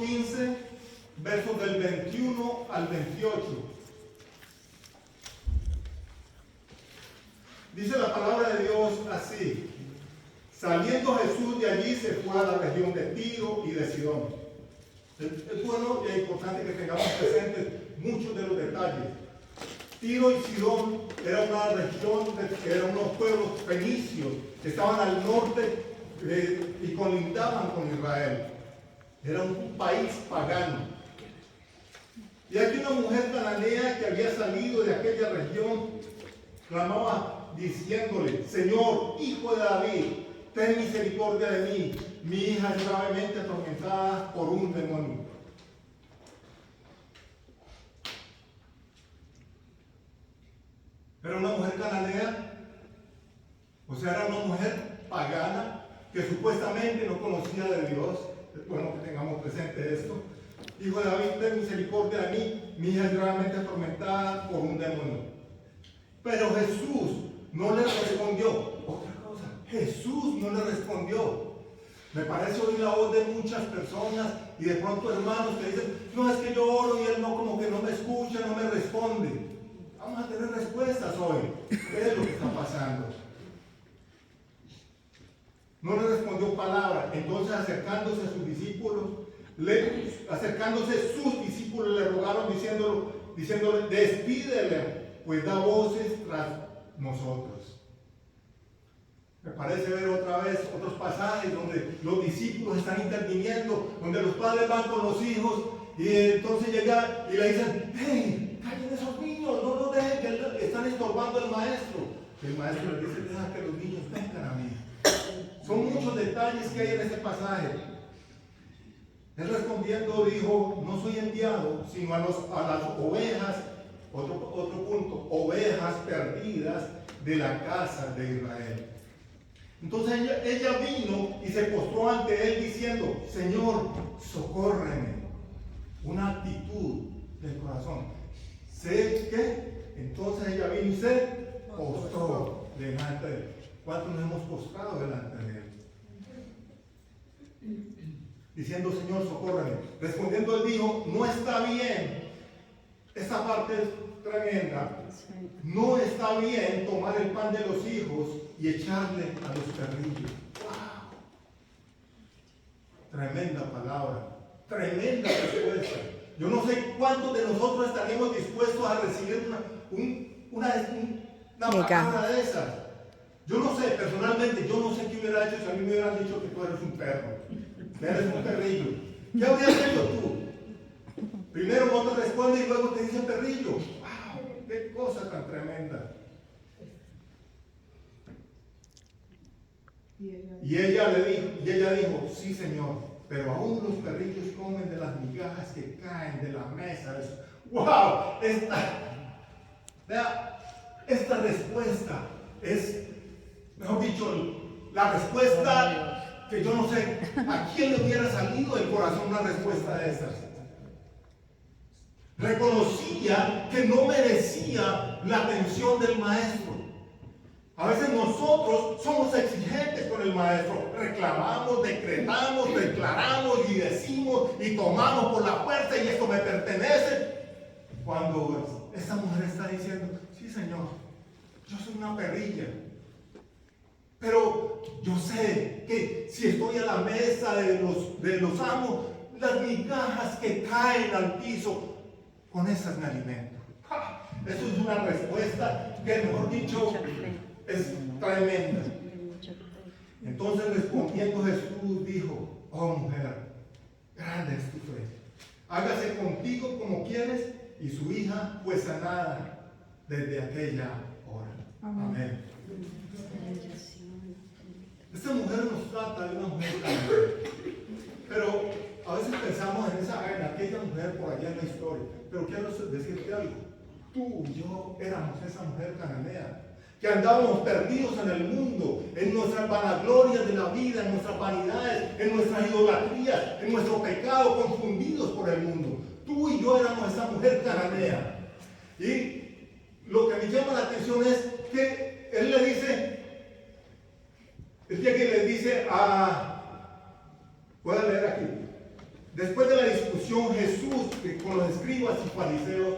15, versos del 21 al 28. Dice la palabra de Dios así: saliendo Jesús de allí se fue a la región de Tiro y de Sidón. Es bueno y es importante que tengamos presentes muchos de los detalles. Tiro y Sidón era una región, eran unos pueblos fenicios que estaban al norte y colindaban con Israel. Era un país pagano. Y aquí una mujer cananea que había salido de aquella región clamaba diciéndole: Señor, hijo de David, ten misericordia de mí. Mi hija es gravemente atormentada por un demonio. Era una mujer cananea, o sea, era una mujer pagana que supuestamente no conocía de Dios. Es bueno que tengamos presente esto. Hijo de David, ten misericordia de mí, mi hija es gravemente atormentada por un demonio. Pero Jesús no le respondió. Otra cosa, Jesús no le respondió. Me parece oír la voz de muchas personas y de pronto hermanos que dicen: no, es que yo oro y él no, como que no me escucha, no me responde. Vamos a tener respuestas hoy. ¿Qué es lo que está pasando? No le respondió palabra. Entonces acercándose sus discípulos le rogaron diciéndole: despídele, pues da voces tras nosotros. Me parece ver otra vez otros pasajes donde los discípulos están interviniendo, donde los padres van con los hijos y entonces llegan y le dicen: hey, callen esos niños, no los dejen, que están estorbando al maestro. El maestro les dice: deja que los niños vengan a mí. Son muchos detalles que hay en este pasaje. Él respondiendo dijo: no soy enviado sino a las ovejas, otro punto, ovejas perdidas de la casa de Israel. Entonces ella vino y se postró ante él diciendo: Señor, socórreme. Una actitud del corazón. ¿Sé qué? Entonces ella vino y se postró delante de él. ¿Cuántos nos hemos postrado delante de él? Diciendo: Señor, socórreme. Respondiendo él dijo: no está bien. Esta parte es tremenda. No está bien tomar el pan de los hijos y echarle a los perrillos. ¡Wow! Tremenda palabra. Tremenda respuesta. Yo no sé cuántos de nosotros estaríamos dispuestos a recibir una palabra de esas. Yo no sé, personalmente, yo no sé qué hubiera hecho si a mí me hubieran dicho que tú eres un perro, que eres un perrillo. ¿Qué habrías hecho tú? Primero no te responde y luego te dice perrillo. ¡Wow! ¡Qué cosa tan tremenda! Y ella dijo: sí, Señor, pero aún los perrillos comen de las migajas que caen de la mesa. ¡Wow! Esta respuesta es, mejor dicho, la respuesta que yo no sé a quién le hubiera salido del corazón una respuesta de esas. Reconocía que no merecía la atención del maestro. A veces nosotros somos exigentes con el maestro, reclamamos, decretamos, declaramos y decimos y tomamos por la fuerza y esto me pertenece. Cuando esta mujer está diciendo: sí, Señor, yo soy una perrilla, pero yo sé que si estoy a la mesa de los amos, las migajas que caen al piso, con esas me alimento. Eso es una respuesta que, mejor dicho, es tremenda. Entonces respondiendo Jesús dijo: oh mujer, grande es tu fe, hágase contigo como quieres. Y su hija fue sanada desde aquella hora. Amén. Esta mujer nos trata de una mujer cananea, pero a veces pensamos en aquella mujer por allá en la historia. Pero quiero decirte algo: tú y yo éramos esa mujer cananea, que andábamos perdidos en el mundo, en nuestras vanaglorias de la vida, en nuestras vanidades, en nuestras idolatrías, en nuestro pecado, confundidos por el mundo. Tú y yo éramos esa mujer cananea. Y lo que me llama la atención es que él le dice, el día que le dice a... Pueden leer aquí. después de la discusión Jesús con los escribas y fariseos,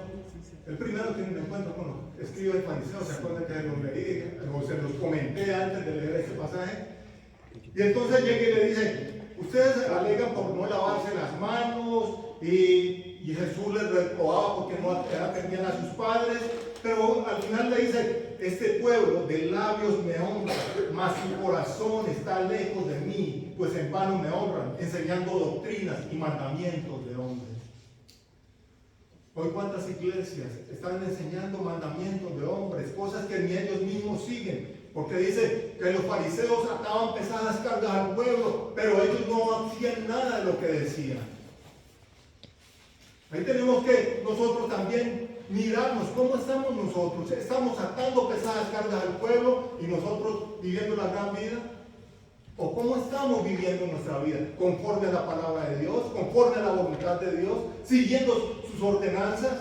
el primero tiene un encuentro con los escribas y fariseos, ¿se acuerdan que los leí o se los comenté antes de leer ese pasaje? Y entonces llega y le dice, ustedes alegan por no lavarse las manos, y Jesús les reprobaba porque no atendían a sus padres, pero al final le dice, este pueblo de labios me honra, mas su corazón está lejos de mí, pues en vano me honran, enseñando doctrinas y mandamientos de hombres. Hoy cuántas iglesias están enseñando mandamientos de hombres, cosas que ni ellos mismos siguen, porque dice que los fariseos ataban pesadas cargas al pueblo, pero ellos no hacían nada de lo que decían. Ahí tenemos que nosotros también mirarnos cómo estamos nosotros. ¿Estamos atando pesadas cargas al pueblo y nosotros viviendo la gran vida? ¿O cómo estamos viviendo nuestra vida? ¿Conforme a la palabra de Dios? ¿Conforme a la voluntad de Dios? ¿Siguiendo sus ordenanzas?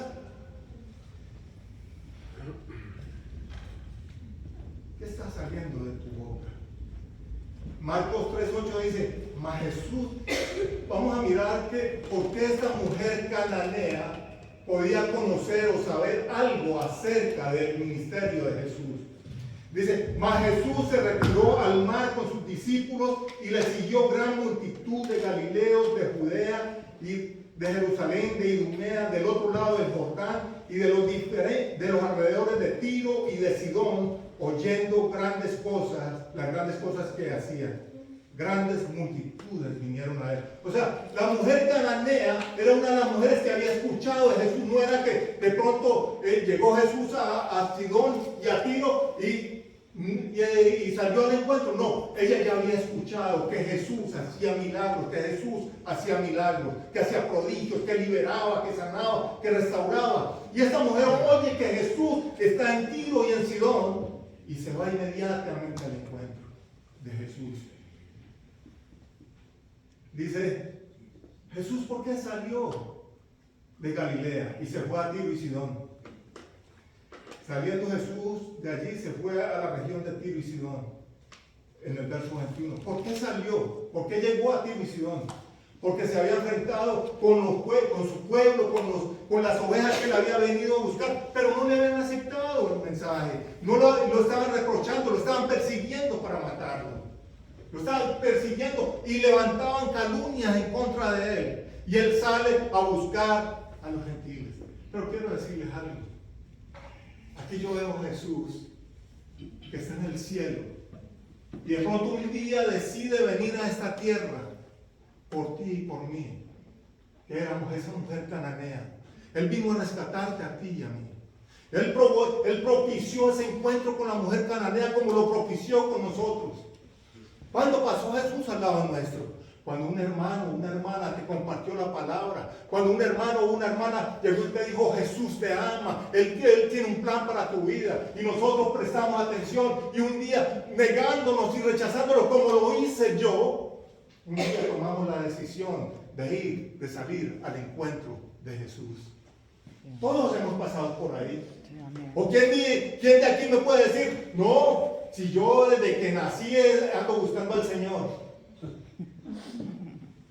¿Qué está saliendo de tu boca? Marcos 3:8 dice, mas Jesús, vamos a mirar que por qué esta mujer cananea podía conocer o saber algo acerca del ministerio de Jesús. Dice, mas Jesús se retiró al mar con sus discípulos y le siguió gran multitud de galileos, de Judea y de Jerusalén, de Idumea, del otro lado del Jordán y de los alrededores de Tiro y de Sidón, oyendo grandes cosas, las grandes cosas que hacían. Grandes multitudes vinieron a él. O sea, la mujer cananea era una de las mujeres que había escuchado de Jesús. No era que de pronto llegó Jesús a Sidón y a Tiro y salió al encuentro. No, ella ya había escuchado que Jesús hacía milagros, que hacía prodigios, que liberaba, que sanaba, que restauraba. Y esta mujer oye que Jesús está en Tiro y en Sidón y se va inmediatamente al encuentro de Jesús. Dice, Jesús, ¿por qué salió de Galilea y se fue a Tiro y Sidón? Saliendo Jesús de allí se fue a la región de Tiro y Sidón, en el verso 21. ¿Por qué salió? ¿Por qué llegó a Tiro y Sidón? Porque se había enfrentado con su pueblo, con las ovejas que le había venido a buscar, pero no le habían aceptado el mensaje. No lo estaban reprochando, lo estaban persiguiendo para matarlo. Lo estaban persiguiendo y levantaban calumnias en contra de él. Y él sale a buscar a los gentiles. Pero quiero decirles algo. Aquí yo veo a Jesús que está en el cielo. Y de pronto un día decide venir a esta tierra por ti y por mí. Que éramos esa mujer cananea. Él vino a rescatarte a ti y a mí. Él propició ese encuentro con la mujer cananea como lo propició con nosotros. ¿Cuándo pasó Jesús al lado nuestro? Cuando un hermano, una hermana te compartió la palabra. Cuando un hermano o una hermana llegó y te dijo, Jesús te ama. Él tiene un plan para tu vida. Y nosotros prestamos atención. Y un día, negándonos y rechazándolo como lo hice yo, un día tomamos la decisión de salir al encuentro de Jesús. Todos hemos pasado por ahí. ¿O quién de aquí me puede decir, no, si yo desde que nací ando buscando al Señor?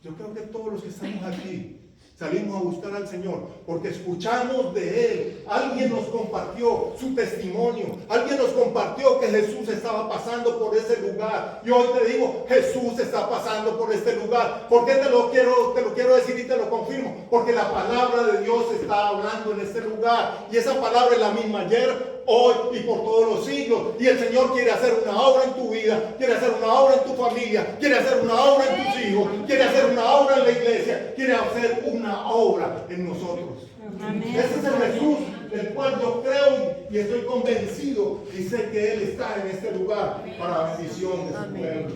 Yo creo que todos los que estamos aquí salimos a buscar al Señor porque escuchamos de Él. Alguien nos compartió su testimonio. Alguien nos compartió que Jesús estaba pasando por ese lugar. Y hoy te digo, Jesús está pasando por este lugar. ¿Por qué te lo quiero decir y te lo confirmo? Porque la palabra de Dios está hablando en este lugar. Y esa palabra es la misma ayer, hoy y por todos los siglos. Y el Señor quiere hacer una obra en tu vida, quiere hacer una obra en tu familia, quiere hacer una obra en tus hijos, quiere hacer una obra en la iglesia, quiere hacer una obra en nosotros. Amén. Ese es el Jesús del cual yo creo y estoy convencido y sé que Él está en este lugar para la bendición de su pueblo.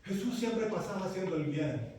Jesús siempre pasaba haciendo el bien.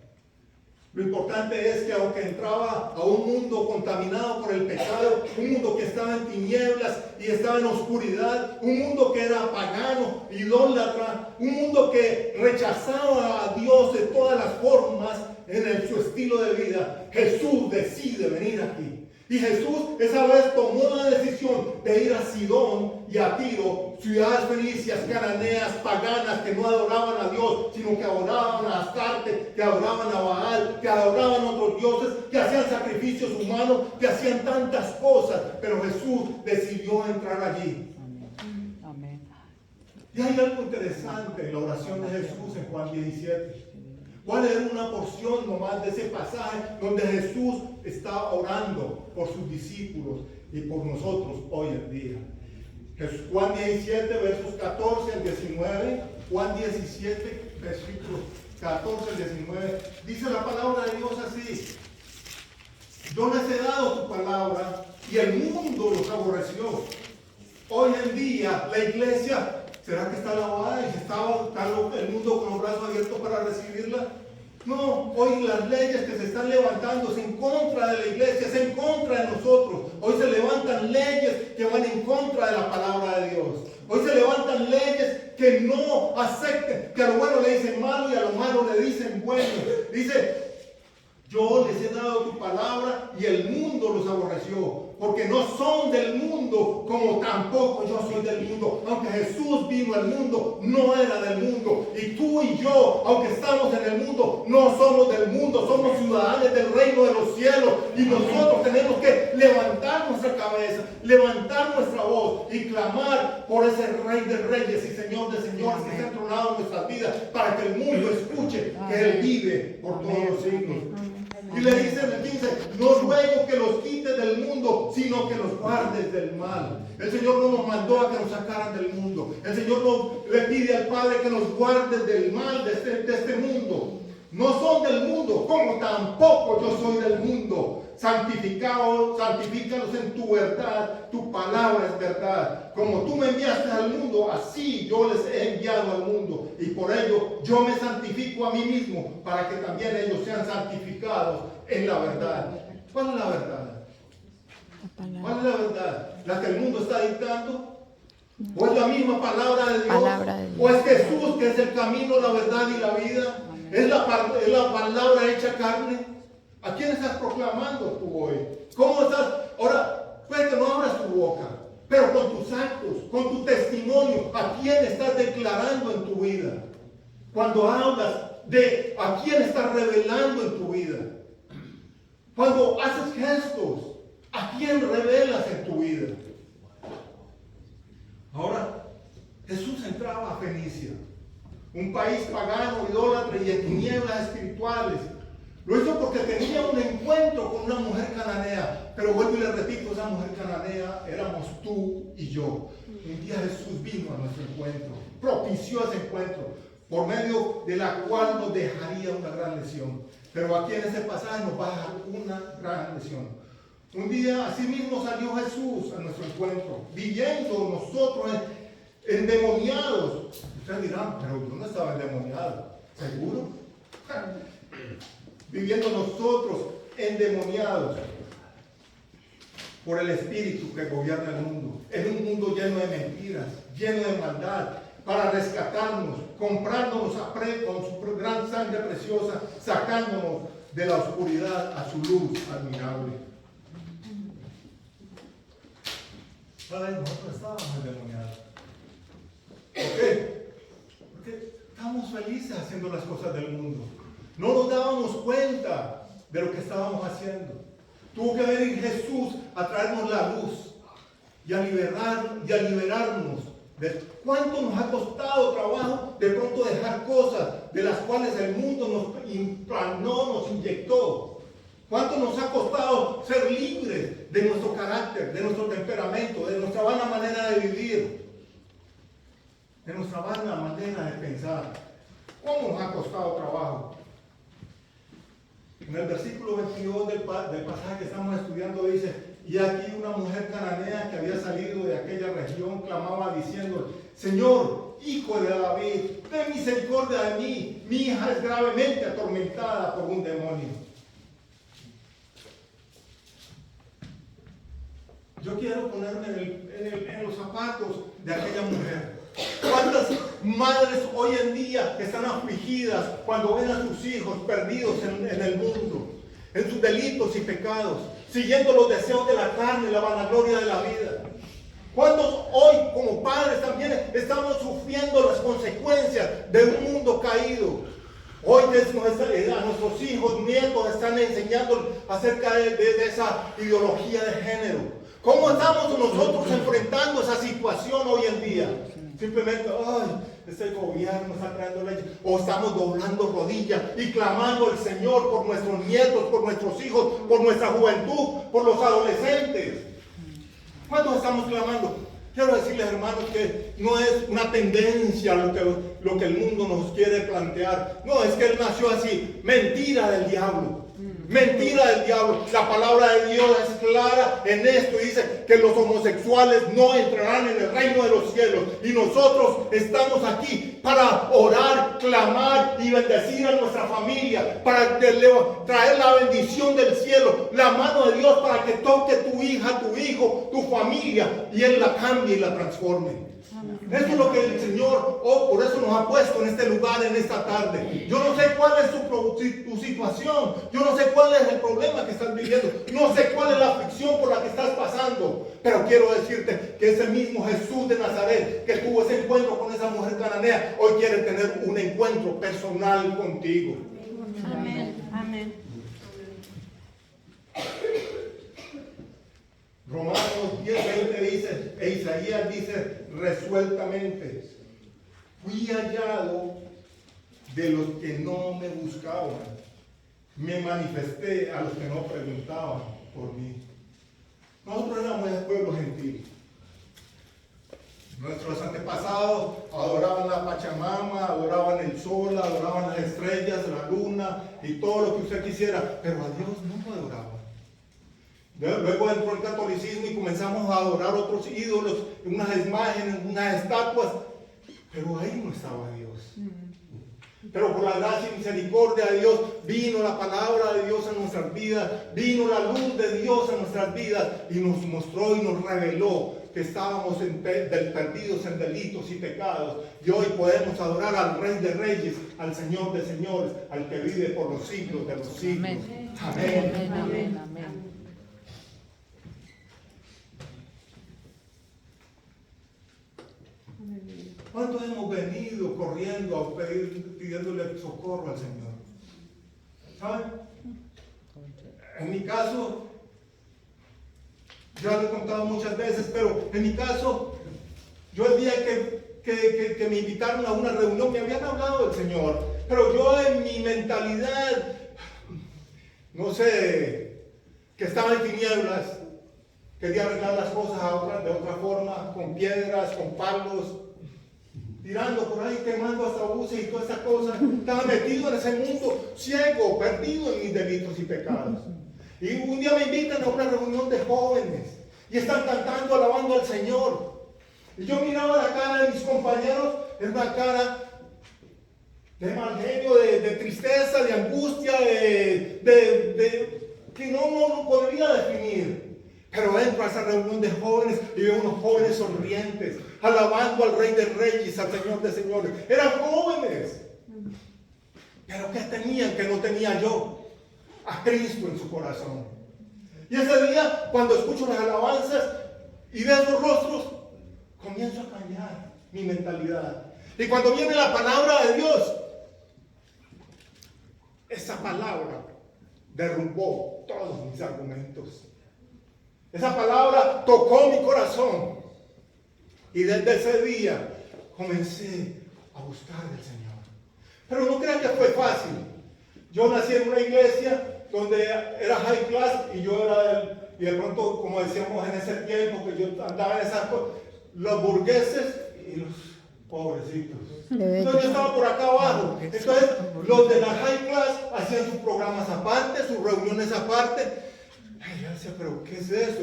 Lo importante es que aunque entraba a un mundo contaminado por el pecado, un mundo que estaba en tinieblas y estaba en oscuridad, un mundo que era pagano, idólatra, un mundo que rechazaba a Dios de todas las formas en su estilo de vida, Jesús decide venir aquí. Y Jesús esa vez tomó la decisión de ir a Sidón y a Tiro, ciudades fenicias, cananeas, paganas, que no adoraban a Dios, sino que adoraban a Astarte, que adoraban a Baal, que adoraban a otros dioses, que hacían sacrificios humanos, que hacían tantas cosas. Pero Jesús decidió entrar allí. Amén. Y hay algo interesante en la oración de Jesús en Juan 17. ¿Cuál era una porción nomás de ese pasaje donde Jesús está orando por sus discípulos y por nosotros hoy en día? Juan 17, versos 14 al 19. Juan 17, versículos 14 al 19. Dice la palabra de Dios así: yo les he dado tu palabra y el mundo los aborreció. Hoy en día la iglesia, ¿será que está lavada y está el mundo con los brazos abiertos para recibirla? No, hoy las leyes que se están levantando es en contra de la iglesia, es en contra de nosotros. Hoy se levantan leyes que van en contra de la palabra de Dios. Hoy se levantan leyes que no acepten, que a lo bueno le dicen malo y a lo malo le dicen bueno. Dice: yo les he dado tu palabra y el mundo los aborreció, porque no son del mundo, como tampoco yo soy del mundo. Aunque Jesús vino al mundo, no era del mundo. Y tú y yo, aunque estamos en el mundo, no somos del mundo, somos ciudadanos del reino de los cielos. Y nosotros tenemos que levantar nuestra cabeza, levantar nuestra voz y clamar por ese Rey de Reyes y Señor de Señores que está entronado en nuestras vidas, para que el mundo escuche que Él vive por todos los siglos. Y le dice en el 15: no ruego que los quites del mundo, sino que los guardes del mal. El Señor no nos mandó a que nos sacaran del mundo. El Señor le pide al Padre que nos guarde del mal de este mundo. No son del mundo, como tampoco yo soy del mundo. Santifícalos en tu verdad, tu palabra es verdad. Como tú me enviaste al mundo, así yo les he enviado al mundo. Y por ello yo me santifico a mí mismo, para que también ellos sean santificados en la verdad. ¿Cuál es la verdad? ¿Cuál es la verdad? ¿La que el mundo está dictando? ¿O es la misma palabra de Dios? ¿O es Jesús, que es el camino, la verdad y la vida? ¿Es la palabra hecha carne? ¿A quién estás proclamando tú hoy? ¿Cómo estás? Ahora, puede que no abras tu boca, pero con tus actos, con tu testimonio, ¿a quién estás declarando en tu vida? Cuando hablas de a quién estás revelando en tu vida. Cuando haces gestos, ¿a quién revelas en tu vida? Ahora, Jesús entraba a Fenicia, un país pagano, idólatra y de tinieblas espirituales. Lo hizo porque tenía un encuentro con una mujer cananea. Pero vuelvo y le repito, esa mujer cananea éramos tú y yo. Un día Jesús vino a nuestro encuentro, propició ese encuentro, por medio de la cual nos dejaría una gran lección. Pero aquí en ese pasaje nos va a dejar una gran lección. Un día así mismo salió Jesús a nuestro encuentro, viviendo nosotros endemoniados. Ustedes dirán: pero yo no estaba endemoniado. ¿Seguro? Viviendo nosotros endemoniados por el espíritu que gobierna el mundo, en un mundo lleno de mentiras, lleno de maldad, para rescatarnos, comprándonos con su gran sangre preciosa, sacándonos de la oscuridad a su luz admirable. Nosotros estábamos endemoniados. ¿Por qué? Porque estábamos felices haciendo las cosas del mundo. No nos dábamos cuenta de lo que estábamos haciendo. Tuvo que venir Jesús a traernos la luz y a liberarnos de cuánto nos ha costado trabajo de pronto dejar cosas de las cuales el mundo nos implantó, nos inyectó. Cuánto nos ha costado ser libres de nuestro carácter, de nuestro temperamento, de nuestra vana manera de vivir, de nuestra vana manera de pensar. ¿Cómo nos ha costado trabajo? En el versículo 22 del pasaje que estamos estudiando dice: y aquí una mujer cananea que había salido de aquella región clamaba diciendo: Señor, hijo de David, ten misericordia de mí, mi hija es gravemente atormentada por un demonio. Yo quiero ponerme en los zapatos de aquella mujer. ¿Cuántas madres hoy en día están afligidas cuando ven a sus hijos perdidos en el mundo? en sus delitos y pecados, siguiendo los deseos de la carne y la vanagloria de la vida. ¿Cuántos hoy como padres también estamos sufriendo las consecuencias de un mundo caído? Hoy a nuestros hijos, nietos están enseñando acerca de esa ideología de género. ¿Cómo estamos nosotros enfrentando esa situación hoy en día? Simplemente, ay, este gobierno está creando leyes. O estamos doblando rodillas y clamando al Señor por nuestros nietos, por nuestros hijos, por nuestra juventud, por los adolescentes. ¿Cuántos estamos clamando? Quiero decirles, hermanos, que no es una tendencia lo que el mundo nos quiere plantear. No, es que él nació así. Mentira del diablo. Mentira del diablo. La palabra de Dios es clara en esto. Dice que los homosexuales no entrarán en el reino de los cielos. Y nosotros estamos aquí para orar, clamar y bendecir a nuestra familia. Para traer la bendición del cielo. La mano de Dios para que toque tu hija, tu hijo, tu familia. Y Él la cambie y la transforme. Eso es lo que el Señor, por eso nos ha puesto en este lugar, en esta tarde. Yo no sé cuál es tu situación. Yo no sé cuál es el problema que estás viviendo. No sé cuál es la aflicción por la que estás pasando. Pero quiero decirte que ese mismo Jesús de Nazaret, que tuvo ese encuentro con esa mujer cananea, hoy quiere tener un encuentro personal contigo. Amén. Amén. Romanos 10:20 dice, e Isaías dice resueltamente: fui hallado de los que no me buscaban, me manifesté a los que no preguntaban por mí. Nosotros éramos el pueblo gentil. Nuestros antepasados adoraban la Pachamama, adoraban el sol, adoraban las estrellas, la luna y todo lo que usted quisiera, pero a Dios no lo adoraban. Luego entró el catolicismo y comenzamos a adorar otros ídolos, unas imágenes, unas estatuas, pero ahí no estaba Dios. Pero por la gracia y misericordia de Dios vino la palabra de Dios a nuestras vidas, vino la luz de Dios a nuestras vidas y nos mostró y nos reveló que estábamos perdidos en delitos y pecados, y hoy podemos adorar al Rey de Reyes, al Señor de Señores, al que vive por los siglos de los siglos. Amén. Amén. Amén. Amén. Amén. ¿Cuántos hemos venido corriendo a pidiéndole socorro al Señor? ¿Saben? En mi caso, ya lo he contado muchas veces, pero en mi caso, yo el día que me invitaron a una reunión, me habían hablado del Señor, pero yo en mi mentalidad, no sé, que estaba en tinieblas, quería arreglar las cosas de otra forma, con piedras, con palos, tirando por ahí, quemando hasta buses y toda esa cosa. Estaba metido en ese mundo ciego, perdido en mis delitos y pecados. Y un día me invitan a una reunión de jóvenes y están cantando, alabando al Señor. Y yo miraba la cara de mis compañeros, es una cara de mal genio, de tristeza, de angustia, que no podría definir. Pero entro a esa reunión de jóvenes y veo unos jóvenes sonrientes, alabando al Rey de Reyes, al Señor de Señores. Eran jóvenes. Pero ¿qué tenían que no tenía yo? A Cristo en su corazón. Y ese día, cuando escucho las alabanzas y veo sus rostros, comienzo a cambiar mi mentalidad. Y cuando viene la palabra de Dios, esa palabra derrumbó todos mis argumentos. Esa palabra tocó mi corazón. Y desde ese día comencé a buscar al Señor. Pero no crean que fue fácil. Yo nací en una iglesia donde era high class y yo era y de pronto, como decíamos en ese tiempo, que yo andaba en esas cosas, los burgueses y los pobrecitos. Entonces yo estaba por acá abajo. Entonces los de la high class hacían sus programas aparte, sus reuniones aparte. Ay, yo decía, pero ¿qué es eso?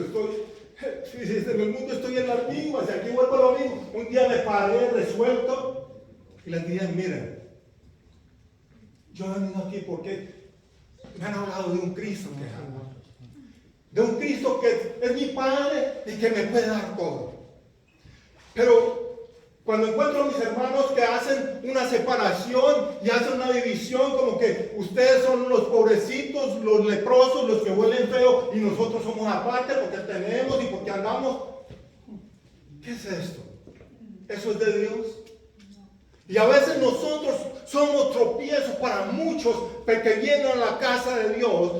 En el mundo estoy en las mismas, y aquí vuelvo a lo mismo. Un día me paré resuelto y les dije, miren, yo he venido aquí porque me han hablado de un Cristo que amo, de un Cristo que es mi Padre y que me puede dar todo. Pero Cuando encuentro a mis hermanos que hacen una separación y hacen una división, como que ustedes son los pobrecitos, los leprosos, los que huelen feo, y nosotros somos aparte porque tenemos y porque andamos. ¿Qué es esto? ¿Eso es de Dios? Y a veces nosotros somos tropiezos para muchos que vienen a la casa de Dios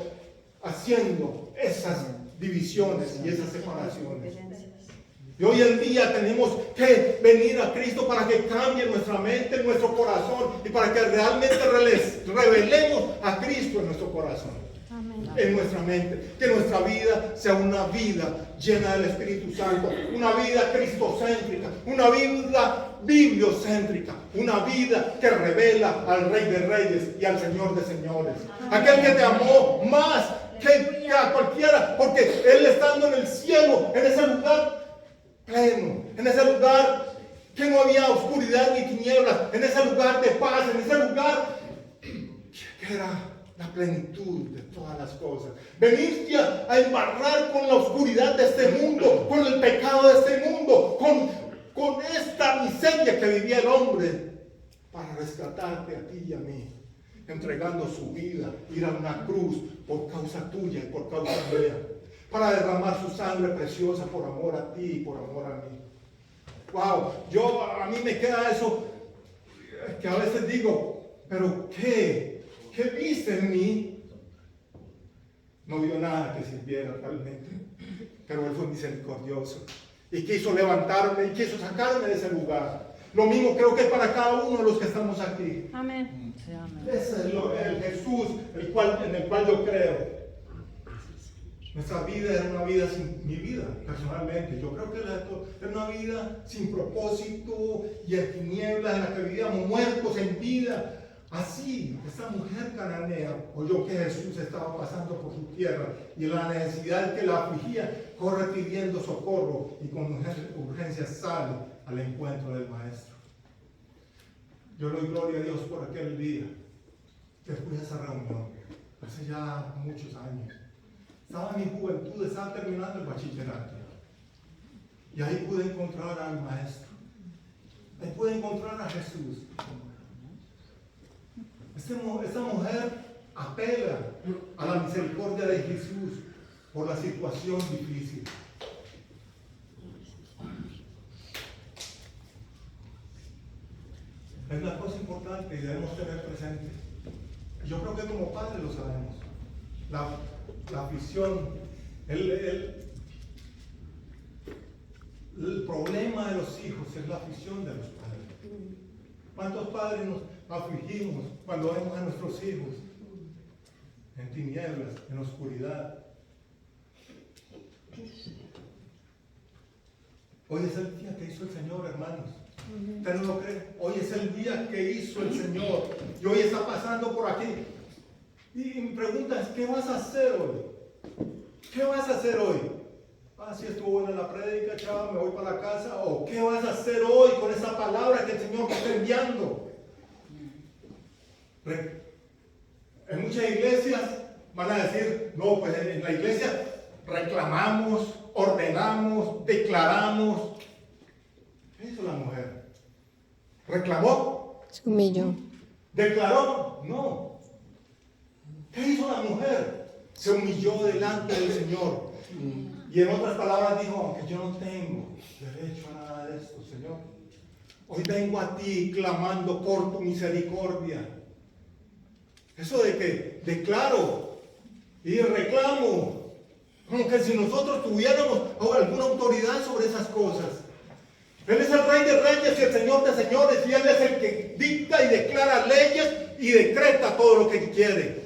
haciendo esas divisiones y esas separaciones. Y hoy en día tenemos que venir a Cristo para que cambie nuestra mente, nuestro corazón, y para que realmente revelemos a Cristo en nuestro corazón, en nuestra mente. Que nuestra vida sea una vida llena del Espíritu Santo, una vida cristocéntrica, una vida bibliocéntrica, una vida que revela al Rey de Reyes y al Señor de Señores. Aquel que te amó más que a cualquiera, porque Él estando en el cielo, en ese lugar pleno, en ese lugar que no había oscuridad ni tinieblas, en ese lugar de paz, en ese lugar que era la plenitud de todas las cosas. Veniste a embarrar con la oscuridad de este mundo, con el pecado de este mundo, con esta miseria que vivía el hombre, para rescatarte a ti y a mí, entregando su vida, ir a una cruz por causa tuya y por causa mía, para derramar su sangre preciosa por amor a ti y por amor a mí. Wow, a mí me queda eso que a veces digo, pero ¿qué viste en mí? No vio nada que sirviera realmente, pero Él fue misericordioso y quiso levantarme y quiso sacarme de ese lugar. Lo mismo creo que para cada uno de los que estamos aquí. Amén. Sí, amén. Ese es el Jesús en el cual yo creo. Nuestra vida era una vida sin mi vida, personalmente. Yo creo que era una vida sin propósito y en tinieblas, en la que vivíamos muertos en vida. Así, esta mujer cananea oyó que Jesús estaba pasando por su tierra y la necesidad que la afligía, corre pidiendo socorro y con urgencia sale al encuentro del Maestro. Yo le doy gloria a Dios por aquel día que fui a esa reunión, hace ya muchos años. Estaba en mi juventud, estaba terminando el bachillerato. Y ahí pude encontrar al Maestro. Ahí pude encontrar a Jesús. Esta mujer apela a la misericordia de Jesús por la situación difícil. Es una cosa importante y debemos tener presente. Yo creo que como padres lo sabemos. La afición, el problema de los hijos es la afición de los padres. ¿Cuántos padres nos afligimos cuando vemos a nuestros hijos en tinieblas, en oscuridad? Hoy es el día que hizo el Señor, hermanos. ¿Usted no lo cree? Hoy es el día que hizo el Señor. Y hoy está pasando por aquí. Y mi pregunta es, ¿qué vas a hacer hoy? ¿Qué vas a hacer hoy? Si estuvo buena la prédica, chava, me voy para la casa. ¿O qué vas a hacer hoy con esa palabra que el Señor te está enviando? En muchas iglesias van a decir, no, pues en la iglesia reclamamos, ordenamos, declaramos. ¿Qué hizo la mujer? ¿Reclamó? Se humilló. ¿Declaró? No. ¿Qué hizo la mujer? Se humilló delante del Señor. Y en otras palabras dijo, aunque yo no tengo derecho a nada de esto, Señor, hoy vengo a ti clamando por tu misericordia. Eso de que declaro y reclamo, como que si nosotros tuviéramos alguna autoridad sobre esas cosas. Él es el Rey de Reyes y el Señor de Señores, y Él es el que dicta y declara leyes y decreta todo lo que quiere.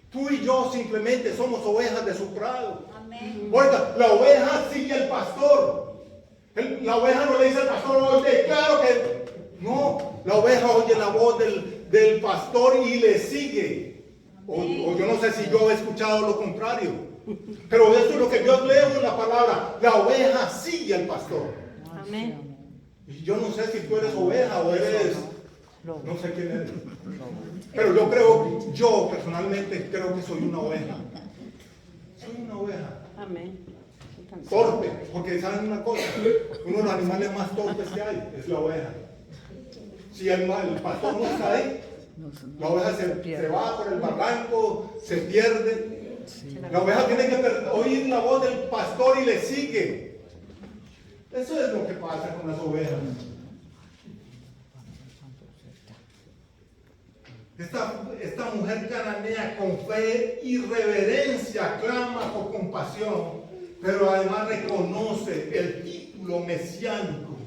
Tú y yo simplemente somos ovejas de su prado. Amén. Oiga, la oveja sigue al pastor. La oveja no le dice al pastor, hoy declaro que... No, la oveja oye la voz del pastor y le sigue. O yo no sé si yo he escuchado lo contrario. Pero eso es lo que yo leo en la palabra. La oveja sigue al pastor. Amén. Y yo no sé si tú eres oveja o eres... No sé quién eres. Pero yo personalmente creo que soy una oveja. Soy una oveja. Amén. Torpe, porque saben una cosa, uno de los animales más torpes que hay es la oveja. Si el pastor no está ahí, la oveja se va por el barranco, se pierde. Sí. La oveja tiene que oír la voz del pastor y le sigue. Eso es lo que pasa con las ovejas. Esta mujer cananea con fe y reverencia clama por compasión, pero además reconoce el título mesiánico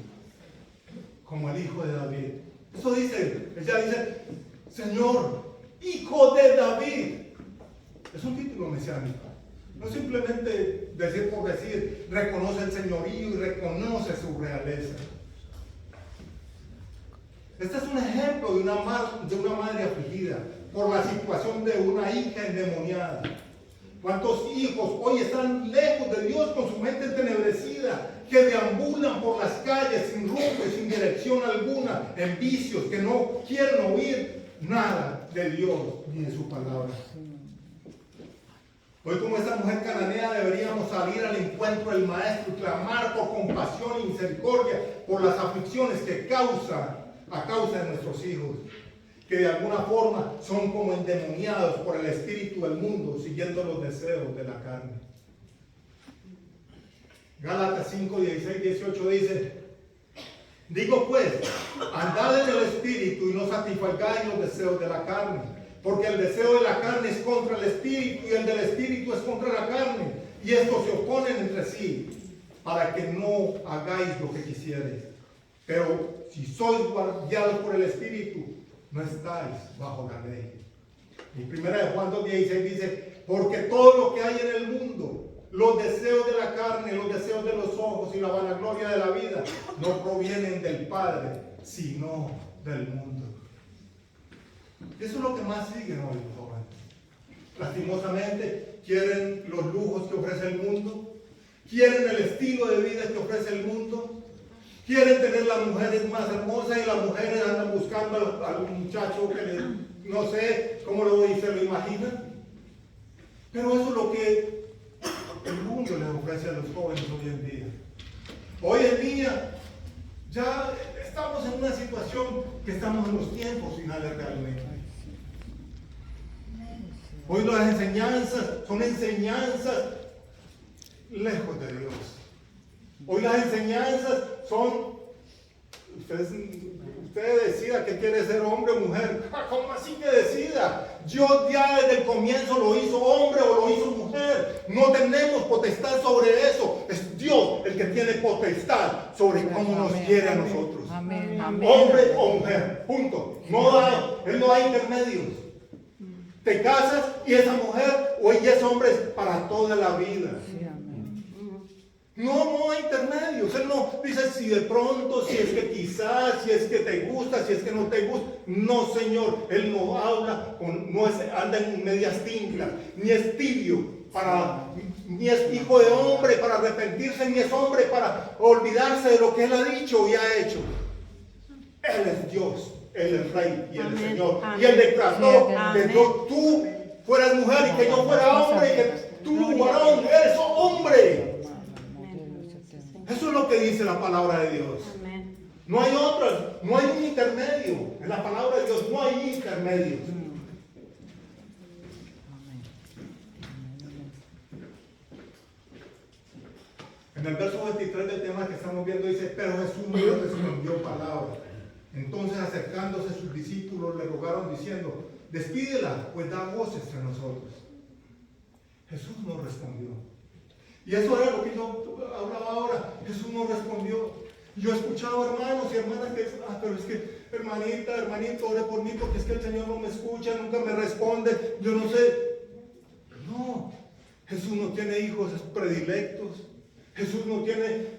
como el hijo de David. Eso dice, ella dice, Señor, hijo de David. Es un título mesiánico. No simplemente decir por decir, reconoce el señorío y reconoce su realeza. Este es un ejemplo de una madre afligida por la situación de una hija endemoniada. ¿Cuántos hijos hoy están lejos de Dios con su mente entenebrecida, que deambulan por las calles sin rumbo y sin dirección alguna, en vicios, que no quieren oír nada de Dios ni de su palabra? Hoy, como esta mujer cananea, deberíamos salir al encuentro del Maestro y clamar por compasión y misericordia por las aflicciones que a causa de nuestros hijos, que de alguna forma son como endemoniados por el espíritu del mundo, siguiendo los deseos de la carne. Gálatas 5, 16, 18 dice: digo pues, andad en el espíritu y no satisfagáis los deseos de la carne, porque el deseo de la carne es contra el espíritu y el del espíritu es contra la carne, y estos se oponen entre sí, para que no hagáis lo que quisierais. Pero si sois guiados por el espíritu, no estáis bajo la ley. Y 1 Juan 2:16 dice: porque todo lo que hay en el mundo, los deseos de la carne, los deseos de los ojos y la vanagloria de la vida, no provienen del Padre, sino del mundo. Eso es lo que más siguen hoy los jóvenes. Lastimosamente, quieren los lujos que ofrece el mundo, quieren el estilo de vida que ofrece el mundo, quieren tener las mujeres más hermosas, y las mujeres andan buscando al muchacho que no sé cómo se lo imaginan. Pero eso es lo que el mundo les ofrece a los jóvenes hoy en día. Hoy en día ya estamos en una situación que estamos en los tiempos finales realmente. Hoy las enseñanzas son enseñanzas lejos de Dios. Hoy las enseñanzas son, usted decida que quiere ser hombre o mujer. ¿Cómo así que decida? Dios ya desde el comienzo lo hizo hombre o lo hizo mujer. No tenemos potestad sobre eso. Es Dios el que tiene potestad sobre cómo nos quiere a nosotros. Amén, amén. Hombre o mujer, punto. Él no hay intermedios. Te casas y esa mujer o ella es hombre para toda la vida. Sí, amén. No hay intermedios. Él no dice si de pronto, si es que quizás, si es que te gusta, si es que no te gusta. No, Señor. Él no habla, anda en medias tintas, ni es tibio, ni es hijo de hombre para arrepentirse, ni es hombre para olvidarse de lo que Él ha dicho y ha hecho. Él es Dios. Él es Rey y Él es Señor. Amén. Y Él declaró Amén. que tú fueras mujer y que yo fuera hombre y que tú, varón, eres hombre. Eso es lo que dice la palabra de Dios. Amén. No hay otras, no hay un intermedio. En la palabra de Dios no hay intermedios. En el verso 23 del tema que estamos viendo dice: pero Jesús no le respondió palabra. Entonces, acercándose sus discípulos, le rogaron diciendo: despídela, pues da voz entre nosotros. Jesús no respondió. Y eso era lo que yo hablaba ahora. Jesús no respondió. Yo he escuchado hermanos y hermanas que dicen: pero es que hermanito, ore por mí porque es que el Señor no me escucha, nunca me responde, yo no sé. No, Jesús no tiene hijos predilectos. Jesús no tiene...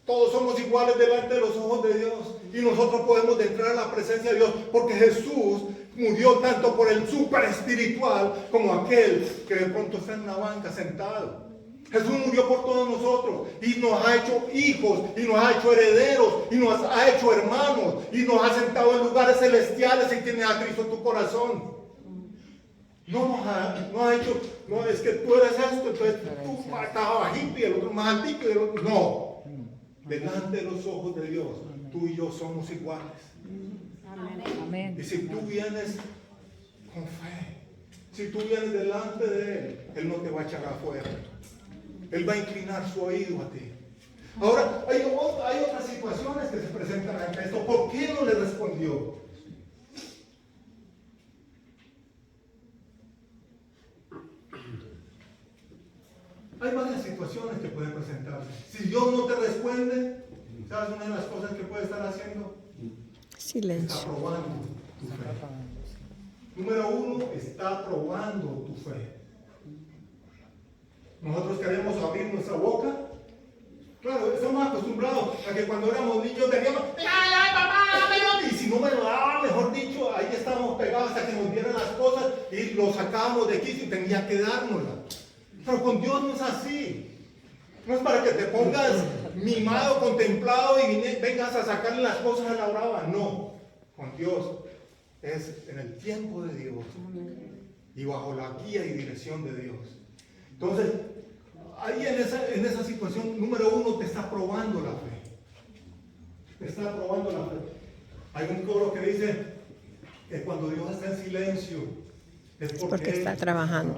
Todos somos iguales delante de los ojos de Dios y nosotros podemos entrar a la presencia de Dios porque Jesús murió tanto por el super espiritual como aquel que de pronto está en una banca sentado. Jesús murió por todos nosotros y nos ha hecho hijos y nos ha hecho herederos y nos ha hecho hermanos y nos ha sentado en lugares celestiales y tiene a Cristo en tu corazón. No ha hecho, no es que tú eres esto, entonces tú estás bajito y el otro más altito y el otro no. Delante de los ojos de Dios, tú y yo somos iguales. Amén. Y si tú vienes con fe, si tú vienes delante de Él, Él no te va a echar afuera. Él va a inclinar su oído a ti. Ahora, hay otras situaciones que se presentan ante esto. ¿Por qué no le respondió? Hay varias situaciones que pueden presentarse. Si Dios no te responde, ¿sabes una de las cosas que puede estar haciendo? Silencio. Está probando tu fe. Número uno, está probando tu fe. Nosotros queremos abrir nuestra boca. Claro, estamos acostumbrados a que cuando éramos niños teníamos, ¡ay, papá, dámelo! Y si no me lo daba, mejor dicho, ahí estábamos pegados hasta que nos dieran las cosas y lo sacábamos de aquí y tenía que dárnosla. Pero con Dios no es así. No es para que te pongas mimado, contemplado y vengas a sacarle las cosas a la brava. No, con Dios es en el tiempo de Dios y bajo la guía y dirección de Dios. Entonces, ahí en esa situación, número uno, te está probando la fe. Te está probando la fe. Hay un coro que dice que cuando Dios está en silencio es porque está trabajando.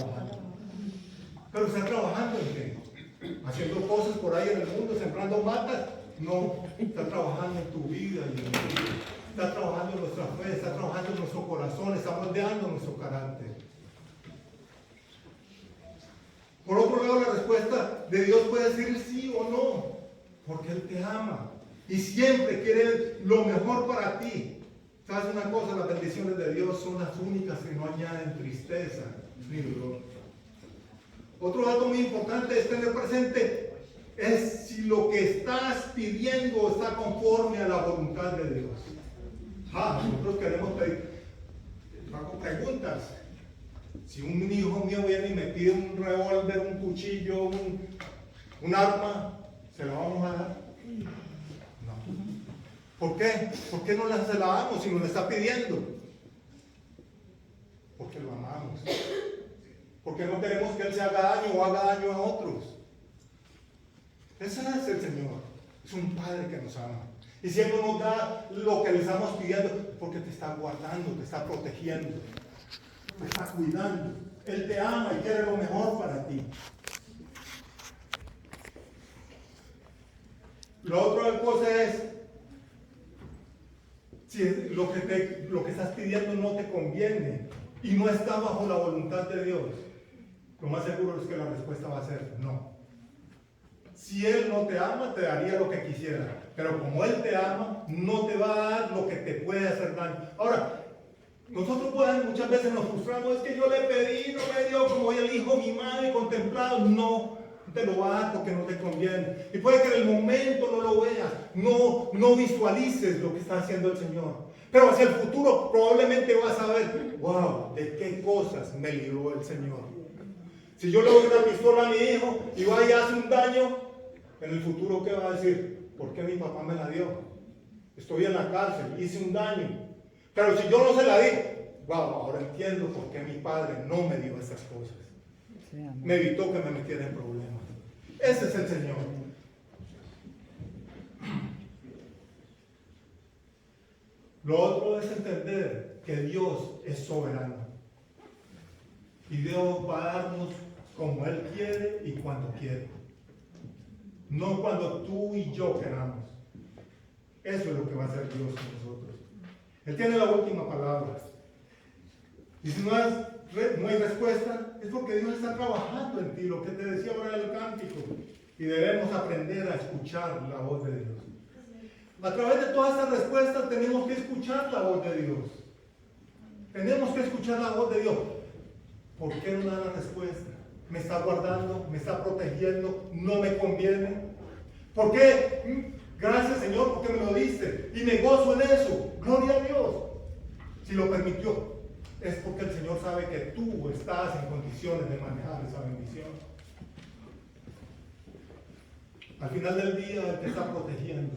Pero está trabajando en qué? Haciendo cosas por ahí en el mundo, sembrando matas. No, está trabajando en tu vida y en mi vida. Está trabajando en nuestra fe, está trabajando en nuestro corazón, está moldeando nuestro carácter. Por otro lado, la respuesta de Dios puede ser sí o no, porque Él te ama y siempre quiere lo mejor para ti. ¿Sabes una cosa? Las bendiciones de Dios son las únicas que no añaden tristeza ni dolor. Otro dato muy importante es tener presente es si lo que estás pidiendo está conforme a la voluntad de Dios. Nosotros queremos pedir, hago preguntas. Si un hijo mío viene y me pide un revólver, un cuchillo, un arma, ¿se lo vamos a dar? No. ¿Por qué? ¿Por qué no se la damos si nos la está pidiendo? Porque lo amamos. Porque no queremos que Él se haga daño o haga daño a otros. Ese es el Señor. Es un Padre que nos ama. Y si Él no nos da lo que le estamos pidiendo, porque te está guardando, te está protegiendo, te está cuidando. Él te ama y quiere lo mejor para ti. La otra cosa es, si lo que estás pidiendo no te conviene y no está bajo la voluntad de Dios, lo más seguro es que la respuesta va a ser no. Si Él no te ama, te daría lo que quisiera. Pero como Él te ama, no te va a dar lo que te puede hacer daño. Ahora, nosotros muchas veces nos frustramos, es que yo le pedí, no me dio como el hijo mimado y contemplado. No te lo va a dar porque no te conviene. Y puede que en el momento no lo veas, no visualices lo que está haciendo el Señor. Pero hacia el futuro probablemente vas a ver, wow, de qué cosas me libró el Señor. Si yo le doy una pistola a mi hijo y va y hace un daño, en el futuro, ¿qué va a decir? ¿Por qué mi papá me la dio? Estoy en la cárcel, hice un daño. Pero si yo no se la di, wow, ahora entiendo por qué mi padre no me dio esas cosas. Me evitó que me metiera en problemas. Ese es el Señor. Lo otro es entender que Dios es soberano. Y Dios va a darnos como Él quiere y cuando quiere. No cuando tú y yo queramos. Eso es lo que va a hacer Dios con nosotros. Él tiene la última palabra. Y si no hay respuesta, es porque Dios está trabajando en ti, lo que te decía ahora el cántico. Y debemos aprender a escuchar la voz de Dios. A través de todas estas respuestas tenemos que escuchar la voz de Dios. Tenemos que escuchar la voz de Dios. ¿Por qué no da la respuesta? ¿Me está guardando? ¿Me está protegiendo? ¿No me conviene? ¿Por qué? Gracias, Señor, porque me lo diste. Y me gozo en eso. Gloria a Dios. Si lo permitió, es porque el Señor sabe que tú estás en condiciones de manejar esa bendición. Al final del día, Él te está protegiendo.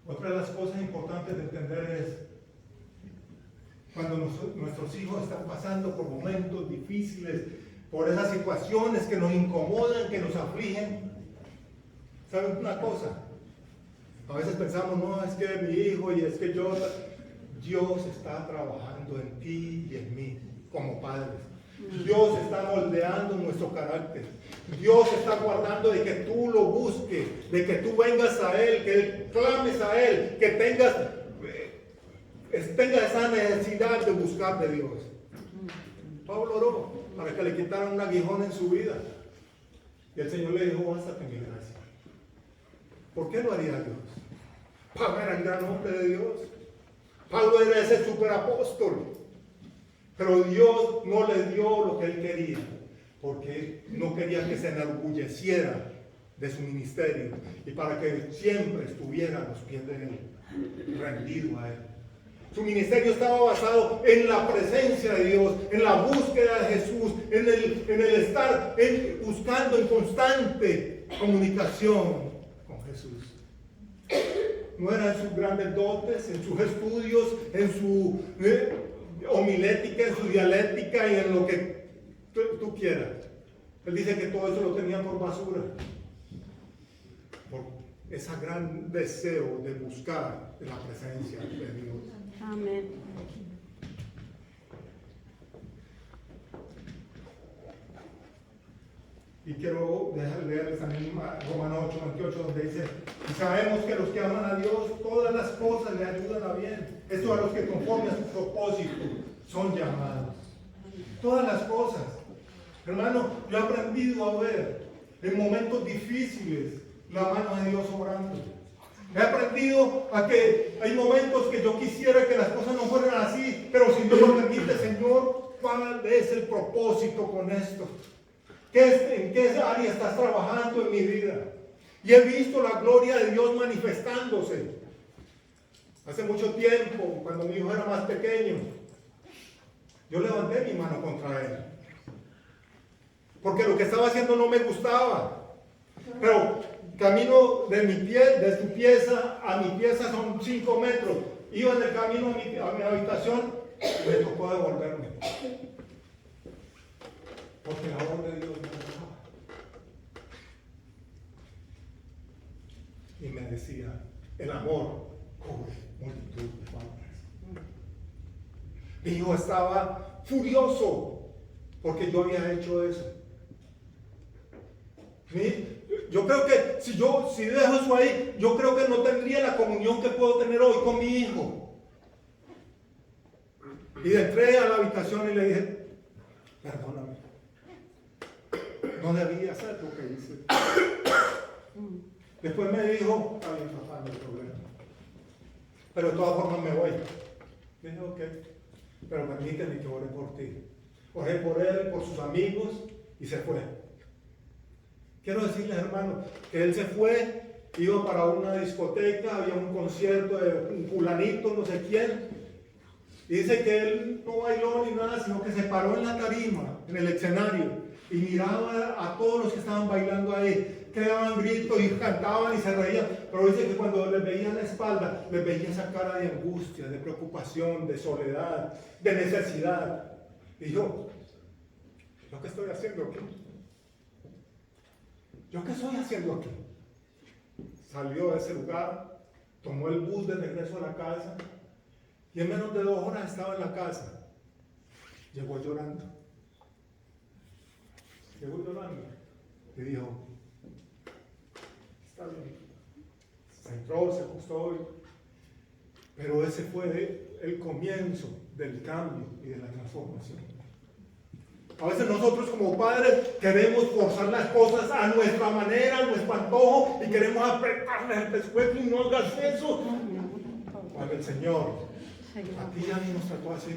Otra de las cosas importantes de entender es cuando nuestros hijos están pasando por momentos difíciles, por esas situaciones que nos incomodan, que nos afligen. ¿Saben una cosa? A veces pensamos, no, es que mi hijo y es que yo... Dios está trabajando en ti y en mí como padres. Dios está moldeando nuestro carácter. Dios está guardando de que tú lo busques, de que tú vengas a Él, que clames a Él, que tengas esa necesidad de buscar de Dios. Pablo oró para que le quitaran un aguijón en su vida. Y el Señor le dijo, bástate mi gracia. ¿Por qué lo haría Dios? Pablo era el gran hombre de Dios. Pablo era ese superapóstol. Pero Dios no le dio lo que él quería, porque no quería que se enorgulleciera de su ministerio y para que siempre estuviera a los pies de él, rendido a él. Su ministerio estaba basado en la presencia de Dios, en la búsqueda de Jesús, en el estar buscando en constante comunicación con Jesús. No eran sus grandes dotes, en sus estudios, en su homilética, en su dialéctica y en lo que tú quieras. Él dice que todo eso lo tenía por basura. Por ese gran deseo de buscar la presencia de Dios. Amén. Y quiero leerles también Romanos 8:28, donde dice, y sabemos que los que aman a Dios, todas las cosas le ayudan a bien. Esto a los que conforme a su propósito son llamados. Todas las cosas. Hermano, yo he aprendido a ver en momentos difíciles la mano de Dios obrando. He aprendido a que hay momentos que yo quisiera que las cosas no fueran así, pero si Dios lo permite, Señor, ¿cuál es el propósito con esto? ¿En qué área estás trabajando en mi vida? Y he visto la gloria de Dios manifestándose. Hace mucho tiempo, cuando mi hijo era más pequeño, yo levanté mi mano contra él. Porque lo que estaba haciendo no me gustaba. Pero camino de su pieza a mi pieza son 5 metros. Iba en el camino a mi habitación, me tocó devolverme. Porque la obra de Dios me dejaba. Y me decía, el amor cubre multitud de faltas. Mi hijo estaba furioso porque yo había hecho eso. ¿Sí? Yo creo que si dejo eso ahí, yo creo que no tendría la comunión que puedo tener hoy con mi hijo. Y entré a la habitación y le dije, perdóname. No debía hacer lo que hice. Después me dijo, está bien, papá, no hay problema. Pero de todas formas me voy. Dije, ok. Pero permíteme que ore por ti. Oré por él, por sus amigos, y se fue. Quiero decirles, hermano, que él se fue, iba para una discoteca, había un concierto de un fulanito, no sé quién. Y dice que él no bailó ni nada, sino que se paró en la tarima, en el escenario. Y miraba a todos los que estaban bailando ahí, que daban gritos y cantaban y se reían, pero dice que cuando les veía la espalda, les veía esa cara de angustia, de preocupación, de soledad, de necesidad. Y yo, ¿yo qué estoy haciendo aquí? ¿Yo qué estoy haciendo aquí? Salió de ese lugar, tomó el bus de regreso a la casa, y en menos de 2 horas estaba en la casa. Llegó llorando. Y dijo, está bien. Se entró, se acostó. Pero ese fue el comienzo del cambio y de la transformación. A veces nosotros como padres queremos forzar las cosas a nuestra manera, a nuestro antojo, y queremos apretarles el pescuezo y no hagas eso. Cuando el Señor a ti y a mí nos trató así.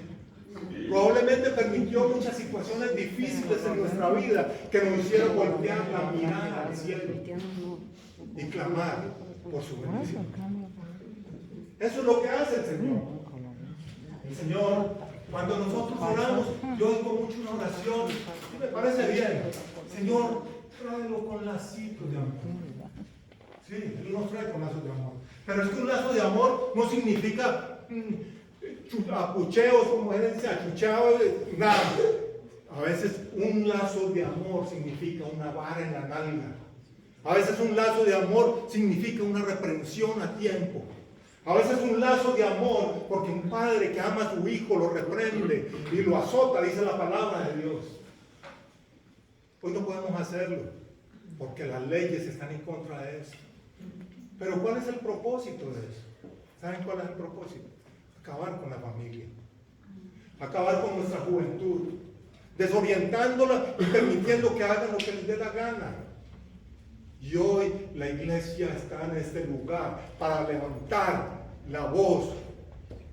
Probablemente permitió muchas situaciones difíciles en nuestra vida que nos hicieron voltear la mirada al cielo y clamar por su bendición. Eso es lo que hace el Señor. El Señor, cuando nosotros oramos, yo oigo mucho una oración, y me parece bien. Señor, tráelo con lacitos de amor. Sí, Él nos trae con lazos de amor. Pero es que un lazo de amor no significa apucheos, como él dice, achuchado, nada. A veces un lazo de amor significa una vara en la nalga. A veces un lazo de amor significa una reprensión a tiempo. A veces un lazo de amor, porque un padre que ama a su hijo lo reprende y lo azota, dice la palabra de Dios. Hoy no podemos hacerlo, porque las leyes están en contra de eso. Pero ¿cuál es el propósito de eso? ¿Saben cuál es el propósito? Acabar con la familia. Acabar con nuestra juventud. Desorientándola y permitiendo que hagan lo que les dé la gana. Y hoy la iglesia está en este lugar para levantar la voz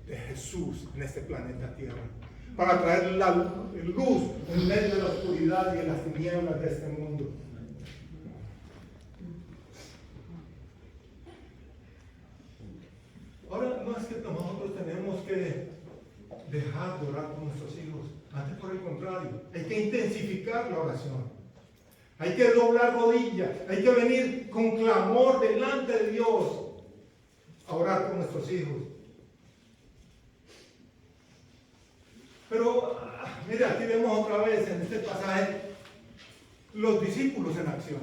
de Jesús en este planeta Tierra. Para traer la luz en medio de la oscuridad y en las tinieblas de este mundo. Ahora no es que nosotros tenemos que dejar de orar por nuestros hijos. Antes, por el contrario, hay que intensificar la oración. Hay que doblar rodillas, hay que venir con clamor delante de Dios a orar por nuestros hijos. Pero, mira, aquí vemos otra vez en este pasaje los discípulos en acción.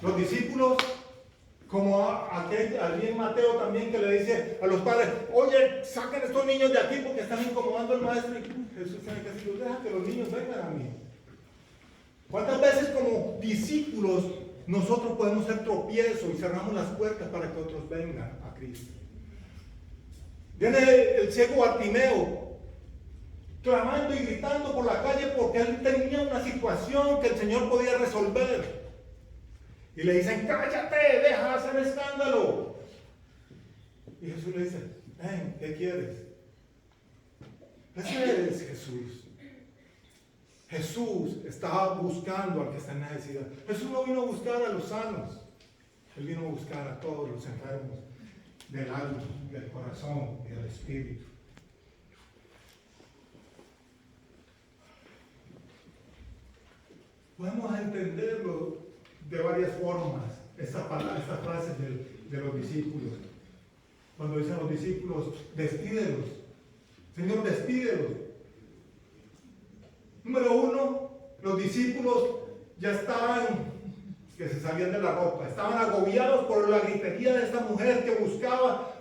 Los discípulos, como allí en Mateo también, que le dice a los padres: oye, saquen estos niños de aquí porque están incomodando al maestro. Y Jesús tiene que decir: deja que los niños vengan a mí. ¿Cuántas veces como discípulos nosotros podemos ser tropiezo y cerramos las puertas para que otros vengan a Cristo? Viene el ciego Bartimeo clamando y gritando por la calle porque él tenía una situación que el Señor podía resolver. Y le dicen: cállate, deja de hacer escándalo. Y Jesús le dice: ven, ¿qué quieres? Ese es Jesús. Jesús estaba buscando al que está en necesidad. Jesús no vino a buscar a los sanos. Él vino a buscar a todos los enfermos del alma, del corazón y del espíritu. Podemos entenderlo de varias formas, estas frases de los discípulos. Cuando dicen los discípulos: despídelos. Señor, despídelos. Número uno, los discípulos ya estaban, que se salían de la ropa, estaban agobiados por la gritería de esta mujer que buscaba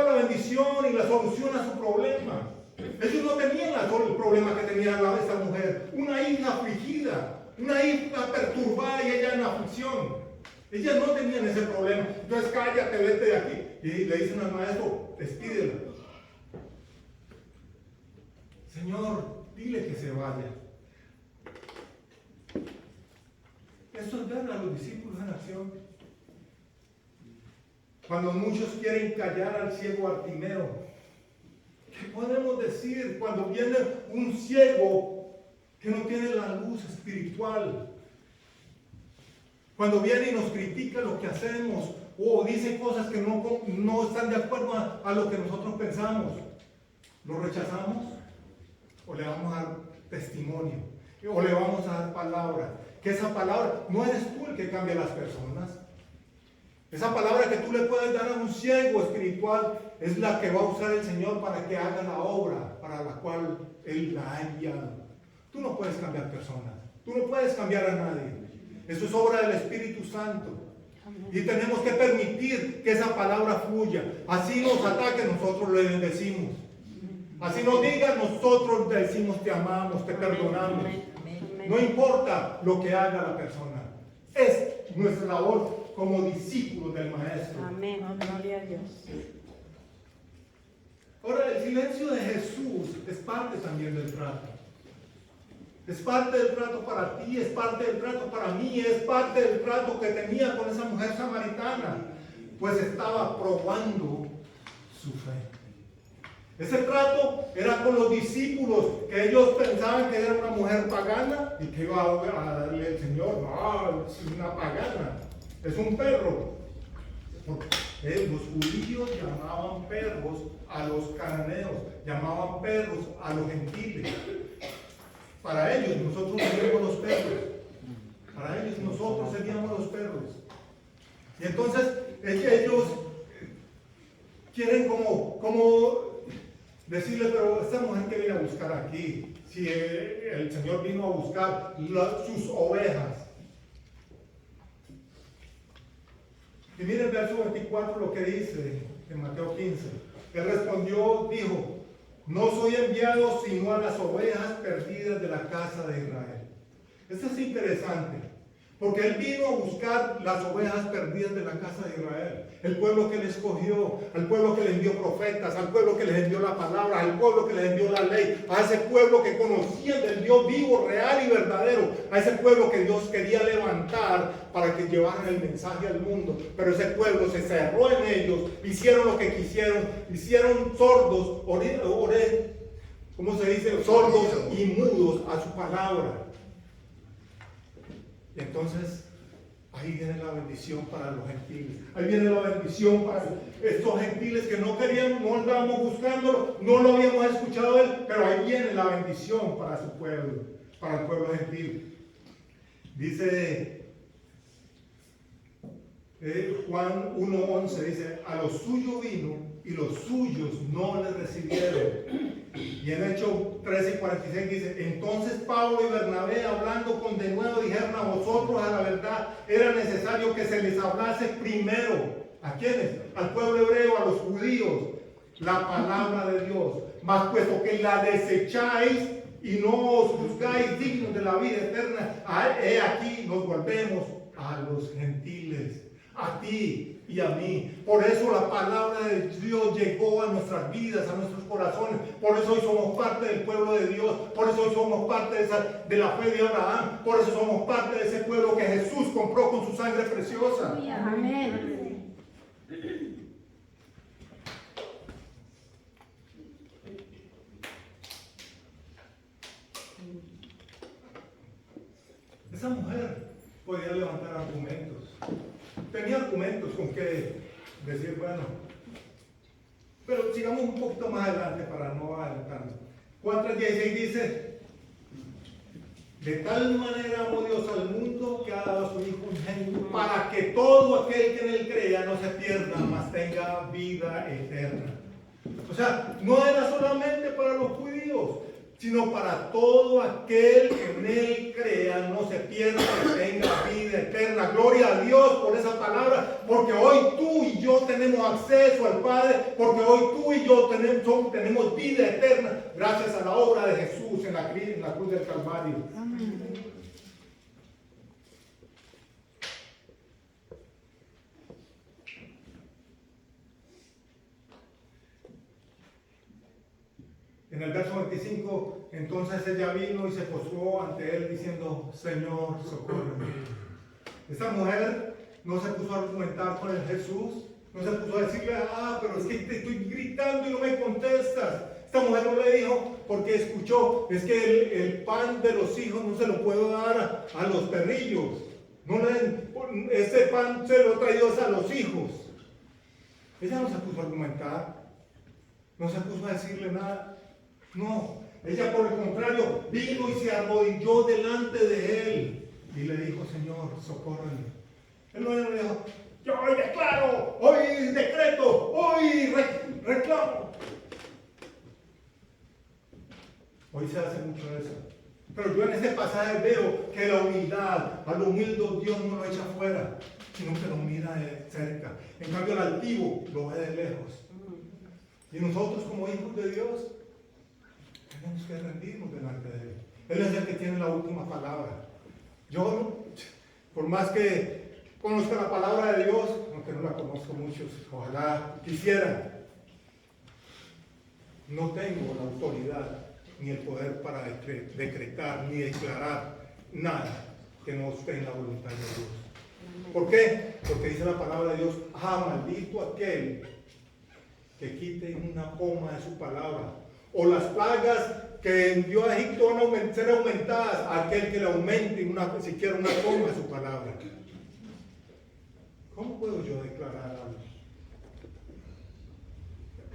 la bendición y la solución a su problema. Ellos no tenían el problema que tenía esta mujer, una hija afligida, una hija perturbada y ella en aflicción. Ellas no tenían ese problema. Entonces, cállate, vete de aquí. Y le dicen al maestro: despídela. Señor, dile que se vaya. Esto es ver a los discípulos en acción. Cuando muchos quieren callar al ciego Bartimeo, ¿qué podemos decir cuando viene un ciego que no tiene la luz espiritual? Cuando viene y nos critica lo que hacemos o dice cosas que no están de acuerdo a lo que nosotros pensamos, ¿lo rechazamos? ¿O le vamos a dar testimonio? ¿O le vamos a dar palabra? Que esa palabra, no eres tú el que cambia a las personas. Esa palabra que tú le puedes dar a un ciego espiritual es la que va a usar el Señor para que haga la obra para la cual Él la ha enviado. Tú no puedes cambiar personas. Tú no puedes cambiar a nadie. Eso es obra del Espíritu Santo. Y tenemos que permitir que esa palabra fluya. Así nos ataque, nosotros le bendecimos. Así nos digan, nosotros le decimos: te amamos, te perdonamos. No importa lo que haga la persona. Es nuestra labor como discípulos del Maestro. Amén. Gloria a Dios. Ahora, el silencio de Jesús es parte también del trato. Es parte del trato para ti, es parte del trato para mí, es parte del trato que tenía con esa mujer samaritana. Pues estaba probando su fe. Ese trato era con los discípulos, que ellos pensaban que era una mujer pagana y que iba a darle el Señor. No, es una pagana, es un perro. Los judíos llamaban perros a los cananeos, llamaban perros a los gentiles. Para ellos nosotros seríamos los perros. Para ellos nosotros seríamos los perros. Y entonces ellos quieren como decirle: pero esta mujer que viene a buscar aquí, si el Señor vino a buscar sus ovejas. Y mire el verso 24 lo que dice en Mateo 15. Él respondió, dijo, no soy enviado sino a las ovejas perdidas de la casa de Israel. Esto es interesante, porque Él vino a buscar las ovejas perdidas de la casa de Israel. El pueblo que Él escogió, al pueblo que le envió profetas, al pueblo que les envió la palabra, al pueblo que les envió la ley, a ese pueblo que conocía del Dios vivo, real y verdadero, a ese pueblo que Dios quería levantar para que llevaran el mensaje al mundo. Pero ese pueblo se cerró en ellos, hicieron lo que quisieron, hicieron sordos, ¿cómo se dice? Sordos y mudos a su palabra. Y entonces, ahí viene la bendición para los gentiles. Ahí viene la bendición para estos gentiles que no querían, no andábamos buscándolo, no lo habíamos escuchado de Él, pero ahí viene la bendición para su pueblo, para el pueblo gentil. Dice Juan 1:11, dice, a los suyos vino y los suyos no le recibieron. Y en Hechos 13:46 dice, entonces Pablo y Bernabé, hablando con denuedo, dijeron, a vosotros a la verdad era necesario que se les hablase primero. ¿A quiénes? Al pueblo hebreo, a los judíos, la palabra de Dios. Mas puesto que la desecháis y no os juzgáis dignos de la vida eterna, he aquí nos volvemos a los gentiles, a ti y a mí. Por eso la palabra de Dios llegó a nuestras vidas, a nuestros corazones. Por eso hoy somos parte del pueblo de Dios. Por eso hoy somos parte de la fe de Abraham. Por eso somos parte de ese pueblo que Jesús compró con su sangre preciosa. Amén. Esa mujer podía levantar argumentos. Tenía argumentos con que decir, bueno, pero sigamos un poquito más adelante para no adelantarnos. Juan 3:16 dice, de tal manera amó Dios al mundo que ha dado a su Hijo unigénito para que todo aquel que en Él crea no se pierda, mas tenga vida eterna. O sea, no era solamente para los judíos, sino para todo aquel que en Él crea, no se pierda, que tenga vida eterna. Gloria a Dios por esa palabra, porque hoy tú y yo tenemos acceso al Padre, porque hoy tú y yo tenemos vida eterna, gracias a la obra de Jesús en la cruz del Calvario. Amén. En el verso 25, entonces ella vino y se postró ante Él diciendo, Señor, socórreme. Esta mujer no se puso a argumentar con el Jesús, no se puso a decirle, pero es que te estoy gritando y no me contestas. Esta mujer no le dijo, porque escuchó, es que el pan de los hijos no se lo puedo dar a los perrillos. Ese pan se lo he traído a los hijos. Ella no se puso a argumentar, no se puso a decirle nada. No, ella por el contrario vino y se arrodilló delante de Él y le dijo, Señor, socórreme. Él no le dijo, yo hoy declaro, hoy decreto, hoy reclamo. Hoy se hace mucho eso. Pero yo en este pasaje veo que la humildad, a lo humilde Dios no lo echa afuera, sino que lo mira de cerca. En cambio el altivo lo ve de lejos. Y nosotros como hijos de Dios tenemos que rendirnos delante de Él. Él es el que tiene la última palabra. Yo, por más que conozca la palabra de Dios, aunque no la conozco muchos, ojalá quisiera, no tengo la autoridad ni el poder para decretar ni declarar nada que no esté en la voluntad de Dios. ¿Por qué? Porque dice la palabra de Dios, maldito aquel que quite una coma de su palabra, o las plagas que envió a Egipto van a ser aumentadas, aquel que le aumente siquiera una coma de su palabra. ¿Cómo puedo yo declarar algo?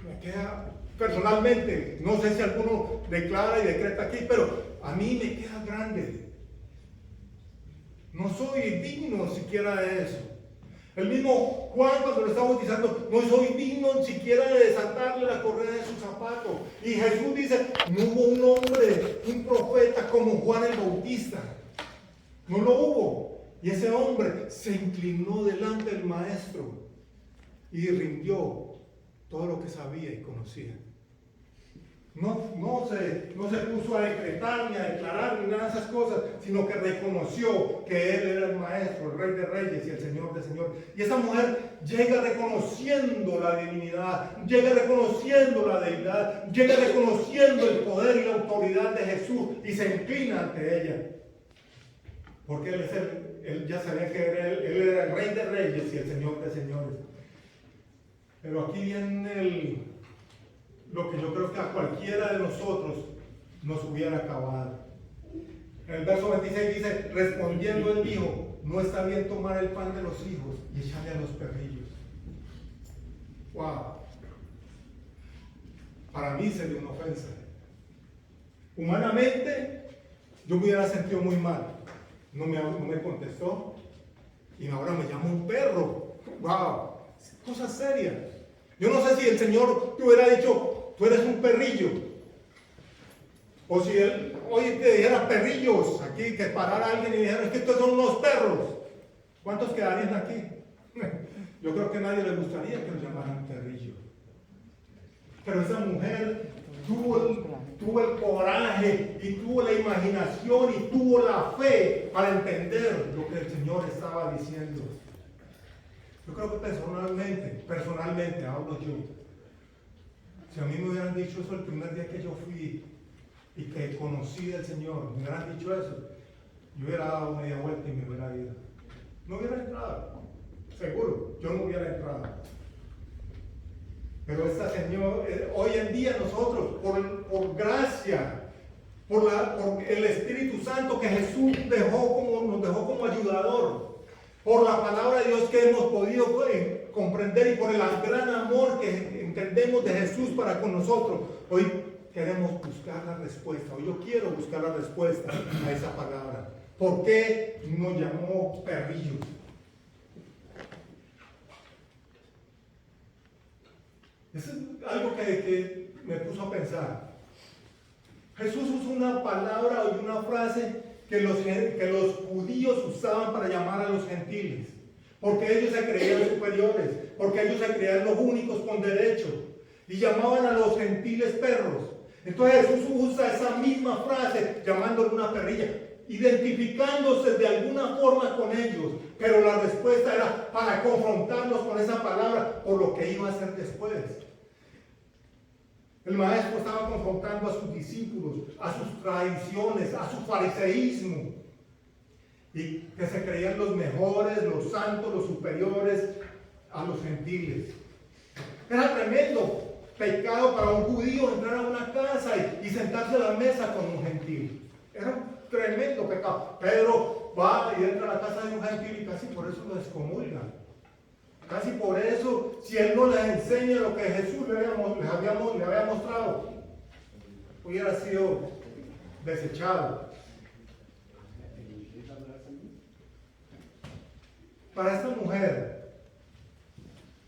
Me queda, personalmente, no sé si alguno declara y decreta aquí, pero a mí me queda grande. No soy digno siquiera de eso. El mismo Juan, cuando lo está bautizando, no soy digno ni siquiera de desatarle la correa de su zapato. Y Jesús dice, no hubo un hombre, un profeta como Juan el Bautista. No lo hubo. Y ese hombre se inclinó delante del maestro y rindió todo lo que sabía y conocía. No se puso a decretar ni a declarar ni nada de esas cosas, sino que reconoció que él era el maestro, el rey de reyes y el señor de señores. Y esa mujer llega reconociendo la divinidad, llega reconociendo la deidad, llega reconociendo el poder y la autoridad de Jesús y se inclina ante ella. Porque él ya sabía que él era el rey de reyes y el señor de señores. Pero aquí viene lo que yo creo que a cualquiera de nosotros nos hubiera acabado. En el verso 26 dice, respondiendo él dijo, no está bien tomar el pan de los hijos y echarle a los perrillos. Wow. Para mí sería una ofensa. Humanamente, yo me hubiera sentido muy mal. No me contestó y ahora me llama un perro. Wow. Cosa seria. Yo no sé si el Señor te hubiera dicho, tú eres un perrillo. O si él hoy te dijera perrillos, aquí que parara alguien y dijera, es que estos son unos perros. ¿Cuántos quedarían aquí? Yo creo que a nadie le gustaría que los llamaran perrillo. Pero esa mujer tuvo el coraje y tuvo la imaginación y tuvo la fe para entender lo que el Señor estaba diciendo. Yo creo que personalmente hablo yo. Si a mí me hubieran dicho eso el primer día que yo fui y que conocí al Señor, me hubieran dicho eso, yo hubiera dado media vuelta y me hubiera ido. No hubiera entrado, seguro, yo no hubiera entrado. Pero esta Señor, hoy en día nosotros, por gracia, por el Espíritu Santo que Jesús nos dejó como ayudador, por la palabra de Dios que hemos podido comprender y por el gran amor que entendemos de Jesús para con nosotros, hoy queremos buscar la respuesta. Hoy yo quiero buscar la respuesta a esa palabra. ¿Por qué nos llamó perrillos? Eso es algo que me puso a pensar. Jesús usó una palabra o una frase que los judíos usaban para llamar a los gentiles, porque ellos se creían superiores, porque ellos se creían los únicos con derecho, y llamaban a los gentiles perros. Entonces Jesús usa esa misma frase llamándole una perrilla, identificándose de alguna forma con ellos, pero la respuesta era para confrontarlos con esa palabra por lo que iba a hacer después. El maestro estaba confrontando a sus discípulos, a sus tradiciones, a su fariseísmo, y que se creían los mejores, los santos, los superiores a los gentiles. Era tremendo pecado para un judío entrar a una casa y sentarse a la mesa con un gentil. Era un tremendo pecado. Pedro va y entra a la casa de un gentil y casi por eso lo excomulga. Casi por eso, si él no les enseña lo que Jesús le había mostrado, hubiera sido desechado. Para esta mujer,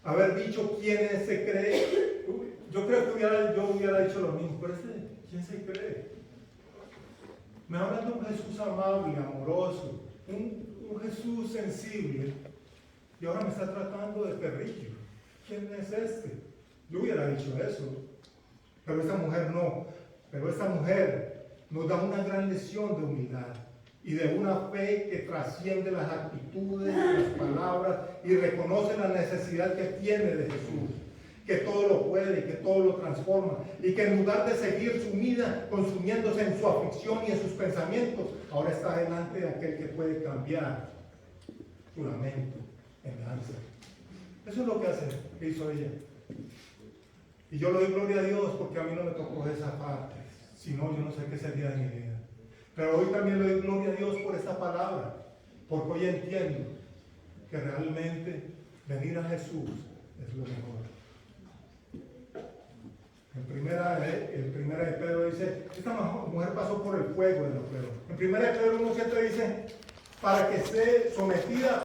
haber dicho quién se cree, yo creo que yo hubiera dicho lo mismo, pero ¿quién se cree? Me hablan de un Jesús amable, amoroso, un Jesús sensible. Y ahora me está tratando de perrillo. ¿Quién es este? Yo hubiera dicho eso. Pero esta mujer no. Pero esta mujer nos da una gran lección de humildad y de una fe que trasciende las actitudes, las palabras y reconoce la necesidad que tiene de Jesús. Que todo lo puede, que todo lo transforma. Y que en lugar de seguir sumida, consumiéndose en su aflicción y en sus pensamientos, ahora está delante de aquel que puede cambiar su lamento. Eso es lo que hizo ella. Y yo le doy gloria a Dios porque a mí no me tocó esa parte. Si no, yo no sé qué sería de mi vida. Pero hoy también le doy gloria a Dios por esta palabra. Porque hoy entiendo que realmente venir a Jesús es lo mejor. En primera de Pedro dice, esta mujer pasó por el fuego de los Pedro. En primera de Pedro 1:7 dice, para que esté sometida